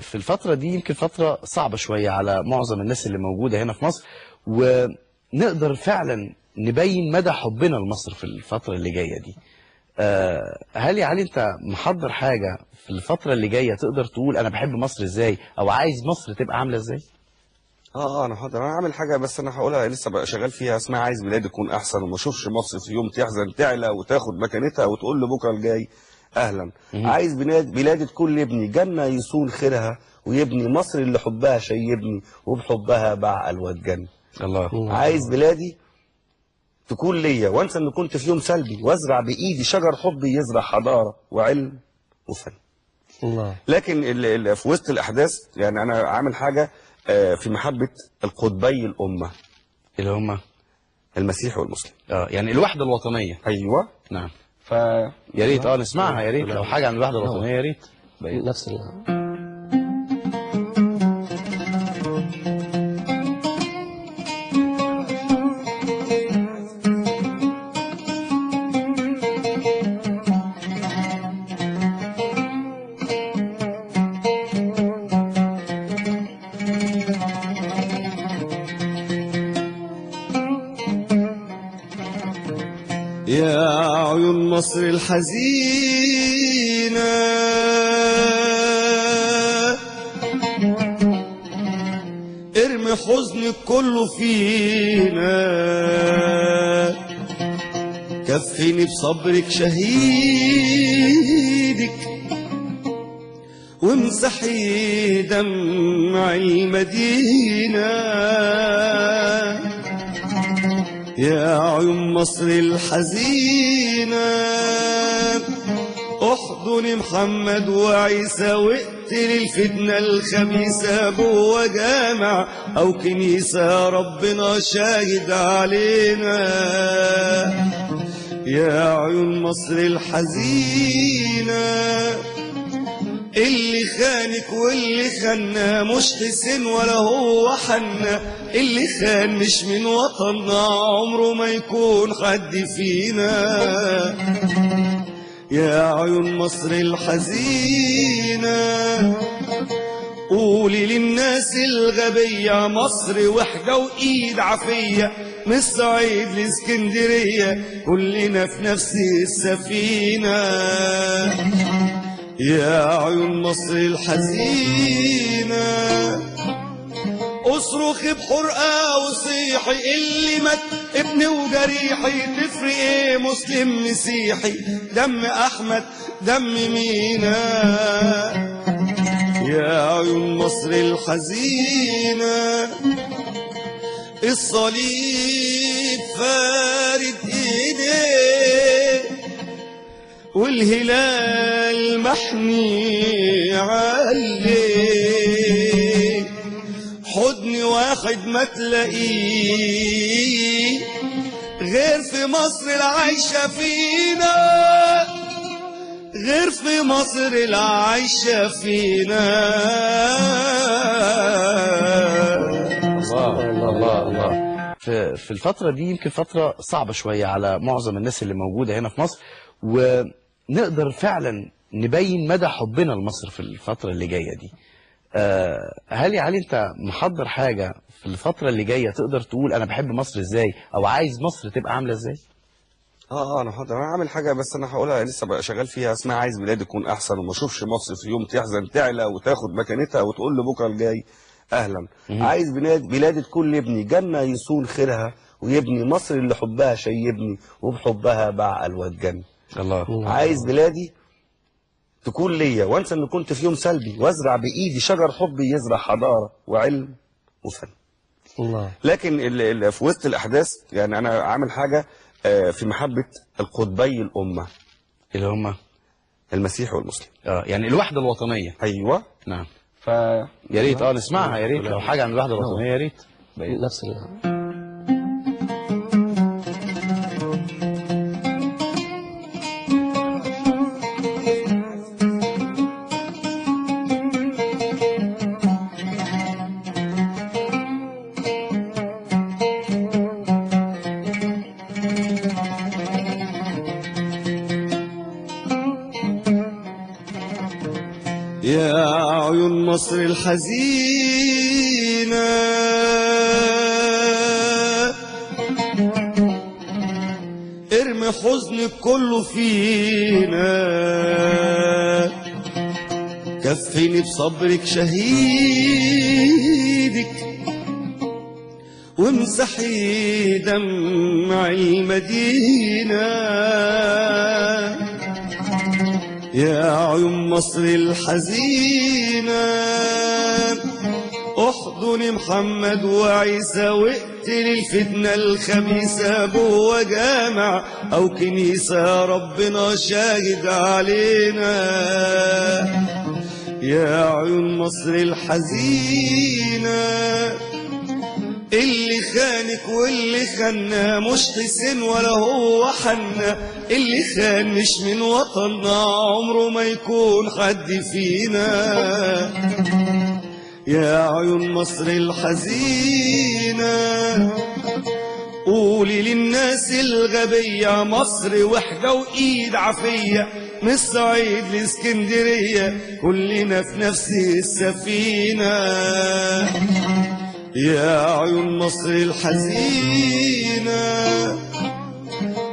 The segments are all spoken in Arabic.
في الفترة دي يمكن فترة صعبة شوية على معظم الناس اللي موجودة هنا في مصر، ونقدر فعلا نبين مدى حبنا لمصر في الفترة اللي جاية دي. هل يا علي انت محضر حاجة في الفترة اللي جاية تقدر تقول انا بحب مصر ازاي او عايز مصر تبقى عاملة ازاي؟ انا حاضر، انا عامل حاجه بس انا هقولها لسه بقى شغال فيها، اسمها عايز بلادي تكون احسن، وما اشوفش مصر في يوم تحزن تعلى وتاخد مكانتها وتقول لبكره الجاي اهلا. عايز بلادي تكون لابني جنه يصون خيرها، ويبني مصر اللي حبها شيبني، وبحبها بعقل واتجن. الله. عايز بلادي تكون ليا وانسى ان كنت في يوم سلبي، وازرع بايدي شجر حبي يزرع حضاره وعلم وفن. الله. لكن في وسط الاحداث يعني انا عامل حاجه في محبه القطبي الامه اللي هم المسيحي والمسلم. يعني الوحده الوطنيه. ايوه نعم. يا ريت نسمعها، يا ريت لو حاجه عن الوحده الوطنيه يا ريت. نفس يا عيون مصر الحزينة ارمي حزنك كله فينا، كفيني بصبرك شهيدك وامسحي دمع المدينة. يا عيون مصر الحزينة احضن محمد وعيسى واقتل الفتنة الخبيثة جوه جامع او كنيسة، ربنا شاهد علينا. يا عيون مصر الحزينة اللي خانك واللي خنا مش حسين ولا هو حنا، اللي خان مش من وطننا عمره ما يكون حد فينا. يا عيون مصر الحزينة قولي للناس الغبية مصر وحدة وإيد عافية، من الصعيد لاسكندرية كلنا في نفس السفينة. يا عيون مصر الحزينة اصرخ بحرقة وصيحي، اللي مات ابني وجريحي تفرق ايه مسلم مسيحي، دم احمد دم مينا. يا عيون مصر الحزينة الصليب فارد ايديه والهلال محني عليه، حضن واحد ما تلاقيه غير في مصر العايشة فينا، غير في مصر العايشة فينا. الله الله الله. في الفترة دي يمكن فترة صعبة شوية على معظم الناس اللي موجودة هنا في مصر، ونقدر فعلا نبين مدى حبنا لمصر في الفترة اللي جاية دي. هل يا علي انت محضر حاجة في الفترة اللي جاية تقدر تقول انا بحب مصر ازاي او عايز مصر تبقى عاملة ازاي؟ انا حاضر، انا عامل حاجه بس انا هقولها لسه بقى شغال فيها، اسمها عايز بلادي تكون احسن، وما اشوفش مصر في يوم تحزن تعلى وتاخد مكانتها وتقول لبكره الجاي اهلا. عايز بلادي تكون لابني جنه يصون خيرها، ويبني مصر اللي حبها شيبني، وبحبها بعقل واتجن. الله. عايز بلادي تكون ليا وانسى ان كنت في يوم سلبي، وازرع بايدي شجر حبي يزرع حضاره وعلم وفن. الله. لكن في وسط الاحداث يعني انا عامل حاجه في محبه القطبي الامه اللي هم المسيحي والمسلم. يعني الوحده الوطنيه. ايوه. نعم. يا ريت نسمعها، يا ريت لو حاجه عن الوحده الوطنيه يا ريت. نفس يا عيون مصر الحزينة ارمي حزنك كله فينا، كفني بصبرك شهيدك وامسحي دمع المدينة. يا عيون مصر الحزينة احضني محمد وعيسى واقتل الفتنة الخبيثة جوه جامع أو كنيسة، يا ربنا شاهد علينا. يا عيون مصر الحزينة اللي خانك واللي خنا مش حسين ولا هو حنا، اللي خان مش من وطننا عمره ما يكون حد فينا. يا عيون مصر الحزينة قولي للناس الغبية مصر وحدة وإيد عافية، من الصعيد لاسكندرية كلنا في نفس السفينة. يا عيون مصر الحزينة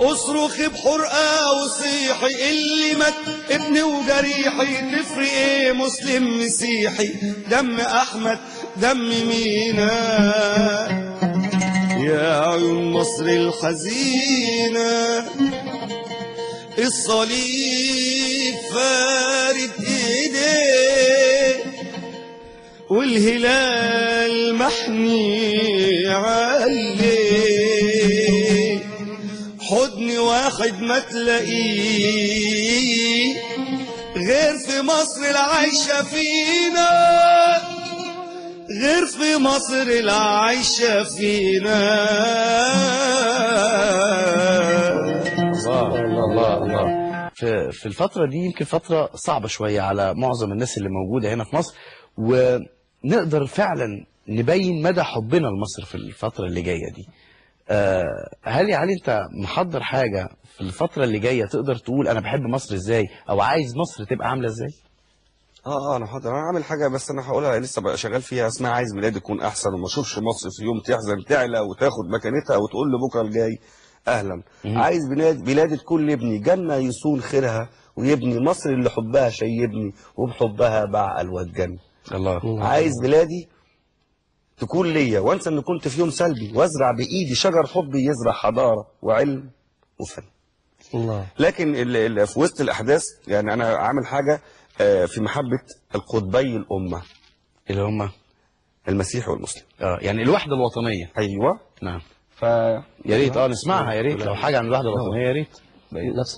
اصرخي بحرقة وصيحي، اللي مات ابني وجريحي تفرق ايه مسلم مسيحي، دم احمد دم مينا. يا عيون مصر الحزينة الصليب فارد ايديه والهلال محني عليه، حضن واحد ما تلاقيه غير في مصر العايشة فينا، غير في مصر العايشة فينا. الله الله الله. في الفترة دي يمكن فترة صعبة شوية على معظم الناس اللي موجودة هنا في مصر، ونقدر فعلا نبين مدى حبنا لمصر في الفترة اللي جاية دي. هل يا علي انت محضر حاجة في الفترة اللي جاية تقدر تقول انا بحب مصر ازاي او عايز مصر تبقى عاملة ازاي؟ انا حاضر، انا عامل حاجه بس انا هقولها لسه بقى شغال فيها، اسمها عايز بلادي تكون احسن، وما اشوفش مصر في يوم تحزن تعلى وتاخد مكانتها وتقول لبكره الجاي اهلا. عايز بلادي تكون لابني جنه يصون خيرها، ويبني مصر اللي حبها شيبني وبحبها بعقل واتجن. الله. عايز بلادي تكون ليا وانسى ان كنت في يوم سلبي، وازرع بايدي شجر حبي يزرع حضاره وعلم وفن. الله. لكن في وسط الاحداث يعني انا عامل حاجه في محبه القطبي الامه اللي هم المسيح والمسلم. يعني الوحدة الوطنية. ايوه نعم. يا ريت نسمعها، يا ريت لو حاجة عن الوحدة الوطنية يا ريت. نفس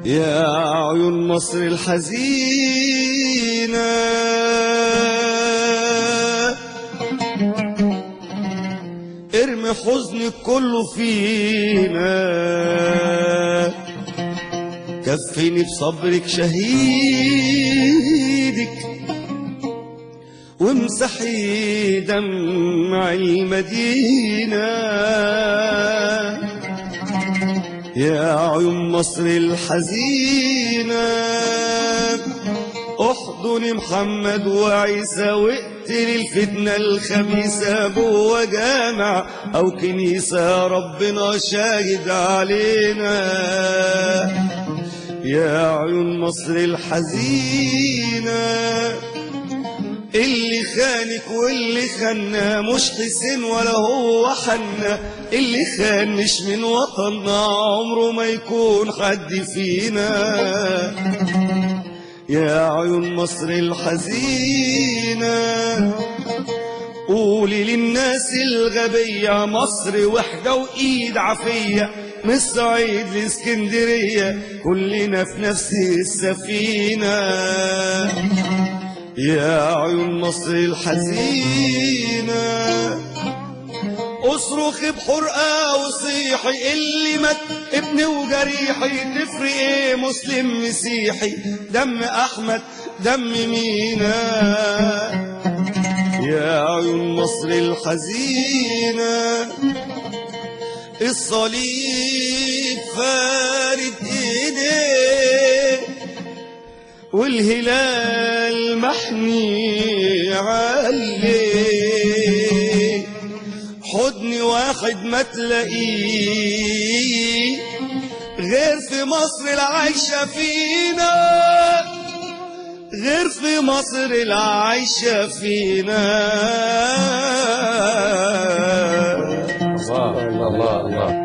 يا عيون مصر الحزينة ارمي حزنك كله فينا، كفني بصبرك شهيدك وامسحي دمع المدينة. يا عيون مصر الحزينة احضني محمد وعيسى واقتل الفتنة الخبيثة جوه جامع أو كنيسة، يا ربنا شاهد علينا. يا عيون مصر الحزينة اللي خانك واللي خنا مش حسين ولا هو حنا، اللي خان مش من وطننا عمره ما يكون حد فينا. يا عيون مصر الحزينة قولي للناس الغبية مصر وحدة وإيد عافية، من الصعيد لاسكندرية كلنا في نفس السفينة. يا عيون مصر الحزينة اصرخ بحرقة وصيحي اللي مات ابني وجريحي، تفرق ايه مسلم مسيحي، دم احمد دم مينا، يا عيون مصر الحزينة، الصليب فارد ايديه والهلال محني عليه، حضن واحد ما تلاقيه غير في مصر العايشة فينا، غير في مصر العايشة فينا. الله الله الله.